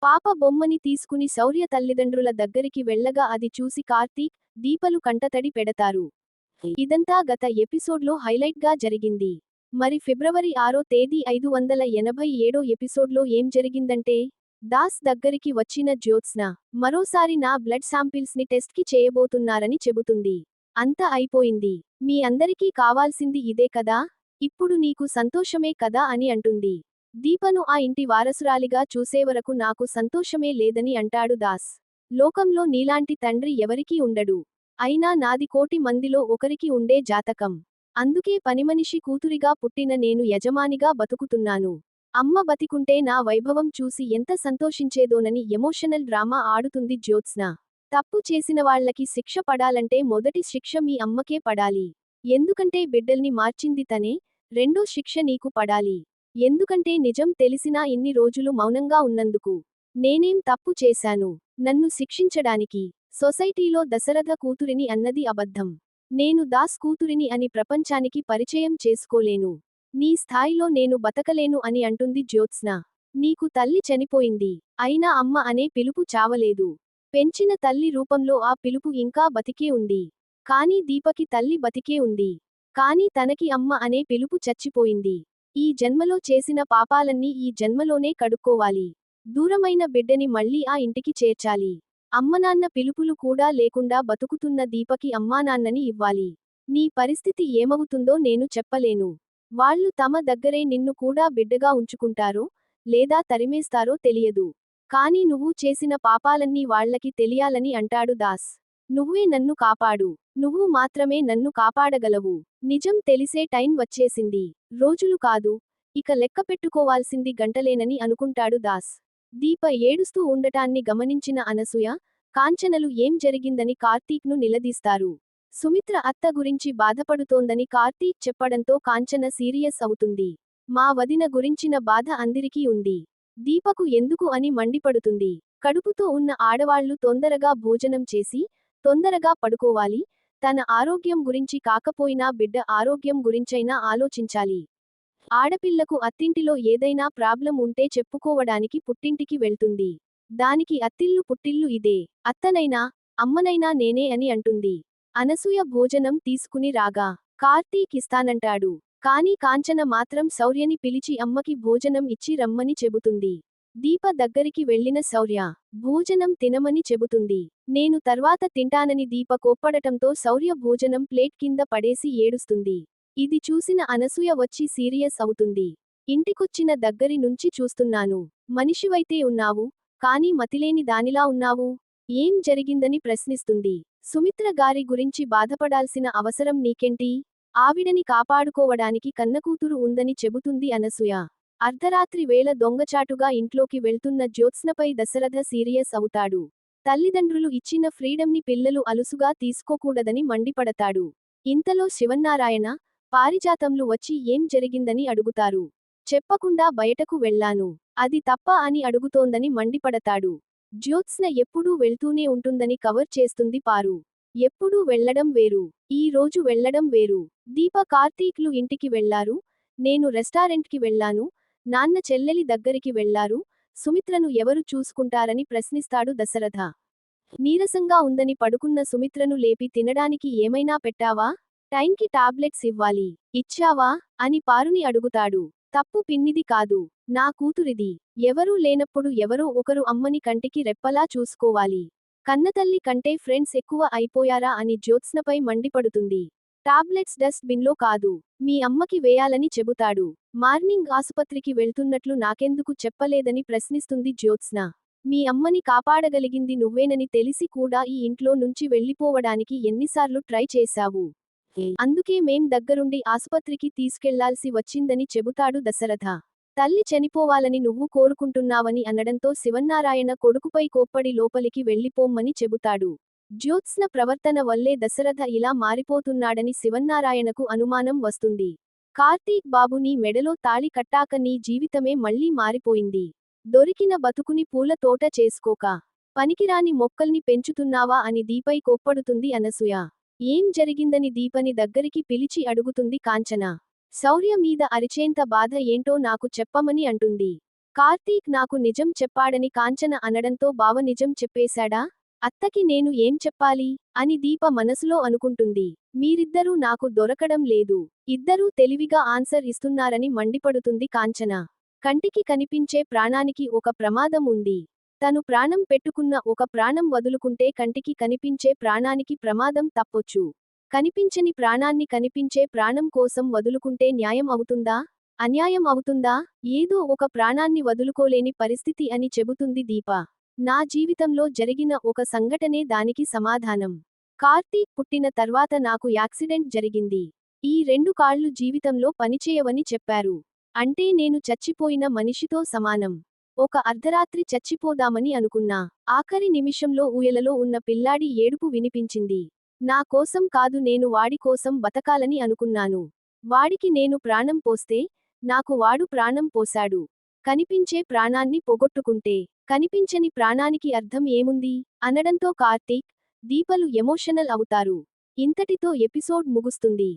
పాప బొమ్మని తీసుకుని శౌర్య తల్లిదండ్రుల దగ్గరికి వెళ్ళగా అది చూసి కార్తీక్, దీపలు కంటతడి పెడతారు. ఇదంతా గత ఎపిసోడ్లో హైలైట్గా జరిగింది. మరి ఫిబ్రవరి 6వ తేదీ 587 ఎపిసోడ్లో ఏం జరిగిందంటే, దాస్ దగ్గరికి వచ్చిన జ్యోత్స్న మరోసారి నా బ్లడ్ శాంపిల్స్ని టెస్ట్కి చేయబోతున్నారని చెబుతుంది. అంతా అయిపోయింది. మీ అందరికీ కావాల్సింది ఇదే కదా, ఇప్పుడు నీకు సంతోషమే కదా అని అంటుంది. దీపను ఆ ఇంటి వారసురాలిగా చూసేవరకు నాకు సంతోషమే లేదని అంటాడు దాస్. లోకంలో నీలాంటి తండ్రి ఎవరికీ ఉండడు. అయినా నాది కోటి మందిలో ఒకరికి ఉండే జాతకం. అందుకే పనిమనిషి కూతురిగా పుట్టిన నేను యజమానిగా బతుకుతున్నాను. అమ్మ బతికుంటే నా వైభవం చూసి ఎంత సంతోషించేదోనని ఎమోషనల్ డ్రామా ఆడుతుంది జ్యోత్స్న. తప్పు చేసిన వాళ్లకి శిక్ష పడాలంటే మొదటి శిక్ష మీ అమ్మకే పడాలి. ఎందుకంటే బిడ్డల్ని మార్చింది తనే. రెండో శిక్ష నీకు పడాలి. ఎందుకంటే నిజం తెలిసినా ఇన్ని రోజులు మౌనంగా ఉన్నందుకు. నేనేం తప్పు చేశాను నన్ను శిక్షించడానికి? సొసైటీలో దశరథ కూతురిని అన్నది అబద్ధం. నేను దాస్ కూతురిని అని ప్రపంచానికి పరిచయం చేసుకోలేను. నీ స్థాయిలో నేను బతకలేను అని అంటుంది జ్యోత్స్న. నీకు తల్లి చనిపోయింది. అయినా అమ్మ అనే పిలుపు చావలేదు. పెంచిన తల్లి రూపంలో ఆ పిలుపు ఇంకా బతికే ఉంది. కానీ దీపకి తల్లి బతికే ఉంది. కానీ తనకి అమ్మ అనే పిలుపు చచ్చిపోయింది. ఈ జన్మలో చేసిన పాపాలన్నీ ఈ జన్మలోనే కడుక్కోవాలి. దూరమైన బిడ్డని మళ్ళీ ఆ ఇంటికి చేర్చాలి. అమ్మనాన్న పిలుపులు కూడా లేకుండా బతుకుతున్న దీపకి అమ్మానాన్నని ఇవ్వాలి. నీ పరిస్థితి ఏమవుతుందో నేను చెప్పలేను. వాళ్ళు తమ దగ్గరే నిన్ను కూడా బిడ్డగా ఉంచుకుంటారో, లేదా తరిమేస్తారో తెలియదు. కానీ నువ్వు చేసిన పాపాలన్నీ వాళ్లకి తెలియాలని అంటాడు దాస్. నువ్వే నన్ను కాపాడు. నువ్వు మాత్రమే నన్ను కాపాడగలవు. నిజం తెలిసే టైం వచ్చేసింది. రోజులు కాదు, ఇక లెక్క పెట్టుకోవాల్సింది గంటలేనని అనుకుంటాడు దాస్. దీప ఏడుస్తూ ఉండటాన్ని గమనించిన అనసూయ, కాంచనలు ఏం జరిగిందని కార్తీక్ను నిలదీస్తారు. సుమిత్ర అత్త గురించి బాధపడుతోందని కార్తీక్ చెప్పడంతో కాంచన సీరియస్ అవుతుంది. మా వదిన గురించిన బాధ అందరికీ ఉంది. దీపకు ఎందుకు అని మండిపడుతుంది. కడుపుతో ఉన్న ఆడవాళ్లు తొందరగా భోజనం చేసి, తొందరగా పడుకోవాలి. తన ఆరోగ్యం గురించి కాకపోయినా బిడ్డ ఆరోగ్యం గురించైనా ఆలోచించాలి. ఆడపిల్లకు అత్తింటిలో ఏదైనా ప్రాబ్లం ఉంటే చెప్పుకోవడానికి పుట్టింటికి వెళ్తుంది. దానికి అత్తిల్లు పుట్టిల్లు ఇదే. అత్తనైనా, అమ్మనైనా నేనే అని అంటుంది. అనసూయ భోజనం తీసుకుని రాగా, కార్తీక్ ఇస్తానంటాడు. కానీ కాంచన మాత్రం శౌర్యని పిలిచి అమ్మకి భోజనం ఇచ్చి రమ్మని చెబుతుంది. దీప దగ్గరికి వెళ్లిన శౌర్య, భోజనం తినమని చెబుతుంది. నేను తర్వాత తింటానని దీప కోప్పడటంతో శౌర్య భోజనం ప్లేట్ కింద పడేసి ఏడుస్తుంది. ఇది చూసిన అనసూయ వచ్చి సీరియస్ అవుతుంది. ఇంటికొచ్చిన దగ్గరి నుంచి చూస్తున్నాను. మనిషివైతే ఉన్నావు, కానీ మతిలేని దానిలా ఉన్నావు. ఏం జరిగిందని ప్రశ్నిస్తుంది. సుమిత్ర గారి గురించి బాధపడాల్సిన అవసరం నీకేంటి? ఆవిడని కాపాడుకోవడానికి కన్నకూతురు ఉందని చెబుతుంది అనసూయ. అర్ధరాత్రి వేళ దొంగచాటుగా ఇంట్లోకి వెళ్తున్న జ్యోత్స్నపై దశరథ సీరియస్ అవుతాడు. తల్లిదండ్రులు ఇచ్చిన ఫ్రీడమ్ని పిల్లలు అలుసుగా తీసుకోకూడదని మండిపడతాడు. ఇంతలో శివన్నారాయణ, పారిజాతంలు వచ్చి ఏం జరిగిందని అడుగుతారు. చెప్పకుండా బయటకు వెళ్లాను. అది తప్ప అని అడుగుతోందని మండిపడతాడు. జ్యోత్స్న ఎప్పుడూ వెళ్తూనే ఉంటుందని కవర్ చేస్తుంది పారు. ఎప్పుడూ వెళ్లడం వేరు, ఈ రోజు వెళ్లడం వేరు. దీప కార్తీక్లు ఇంటికి వెళ్లారు. నేను రెస్టారెంట్కి వెళ్లాను. నాన్న చెల్లెలి దగ్గరికి వెళ్లారు. సుమిత్రను ఎవరు చూసుకుంటారని ప్రశ్నిస్తాడు దశరథ. నీరసంగా ఉందని పడుకున్న సుమిత్రను లేపి తినడానికి ఏమైనా పెట్టావా? టైంకి టాబ్లెట్స్ ఇవ్వాలి. ఇచ్చావా అని పారుని అడుగుతాడు. తప్పు పిన్నిది కాదు, నా కూతురిది. ఎవరూ లేనప్పుడు ఎవరో ఒకరు అమ్మని కంటికి రెప్పలా చూసుకోవాలి. కన్నతల్లి కంటే ఫ్రెండ్స్ ఎక్కువ అయిపోయారా అని జ్యోత్స్నపై మండిపడుతుంది. టాబ్లెట్స్ డస్ట్ బిన్లో కాదు, మీ అమ్మకి వేయాలని చెబుతాడు. మార్నింగ్ ఆసుపత్రికి వెళ్తున్నట్లు నాకెందుకు చెప్పలేదని ప్రశ్నిస్తుంది జ్యోత్స్న. మీ అమ్మని కాపాడగలిగింది నువ్వేనని తెలిసి కూడా ఈ ఇంట్లో నుంచి వెళ్లిపోవడానికి ఎన్నిసార్లు ట్రై చేశావు? అందుకే మేం దగ్గరుండి ఆసుపత్రికి తీసుకెళ్లాల్సి వచ్చిందని చెబుతాడు దశరథ. తల్లి చనిపోవాలని నువ్వు కోరుకుంటున్నావని అనడంతో శివన్నారాయణ కొడుకుపై కోప్పడి లోపలికి వెళ్లిపోమ్మని చెబుతాడు. జ్యోత్స్న ప్రవర్తన వల్లే దశరథ ఇలా మారిపోతున్నాడని శివన్నారాయణకు అనుమానం వస్తుంది. కార్తీక్ బాబు, నీ మెడలో తాళి కట్టాక నీ జీవితమే మళ్లీ మారిపోయింది. దొరికిన బతుకుని పూల తోట చేసుకోక, పనికిరాని మొక్కల్ని పెంచుతున్నావా అని దీపై కోప్పడుతుంది అనసూయ. ఏం జరిగిందని దీపని దగ్గరికి పిలిచి అడుగుతుంది కాంచన. శౌర్య మీద అరిచేంత బాధ ఏంటో నాకు చెప్పమని అంటుంది. కార్తీక్ నాకు నిజం చెప్పాడని కాంచన అనడంతో బావ నిజం చెప్పేశాడా? అత్తకి నేను ఏం చెప్పాలి? అని దీప మనసులో అనుకుంటుంది. మీరిద్దరూ నాకు దొరకడం లేదు. ఇద్దరూ తెలివిగా ఆన్సర్ ఇస్తున్నారని మండిపడుతుంది కాంచన. కంటికి కనిపించే ప్రాణానికి ఒక ప్రమాదం ఉంది. తను ప్రాణం పెట్టుకున్న ఒక ప్రాణం వదులుకుంటే కంటికి కనిపించే ప్రాణానికి ప్రమాదం తప్పొచ్చు. కనిపించని ప్రాణాన్ని కనిపించే ప్రాణం కోసం వదులుకుంటే న్యాయం అవుతుందా? అన్యాయం అవుతుందా? ఏదో ఒక ప్రాణాన్ని వదులుకోలేని పరిస్థితి అని చెబుతుంది దీప. నా జీవితంలో జరిగిన ఒక సంఘటనే దానికి సమాధానం. కార్తీక్ పుట్టిన తర్వాత నాకు యాక్సిడెంట్ జరిగింది. ఈ 2 కాళ్ళు జీవితంలో పనిచేయవని చెప్పారు. అంటే నేను చచ్చిపోయిన మనిషితో సమానం. ఒక అర్ధరాత్రి చచ్చిపోదామని అనుకున్నా. ఆఖరి నిమిషంలో ఊయలలో ఉన్న పిల్లాడి ఏడుపు వినిపించింది. నా కోసం కాదు, నేను వాడి కోసం బతకాలని అనుకున్నాను. వాడికి నేను ప్రాణం పోస్తే నాకు వాడు ప్రాణం పోశాడు. కనిపించే ప్రాణాన్ని పోగొట్టుకుంటే కనిపించని ప్రాణానికి అర్థం ఏముంది? అనడంతో కార్తీక్, దీపలు ఎమోషనల్ అవుతారు. ఇంతటితో ఎపిసోడ్ ముగుస్తుంది.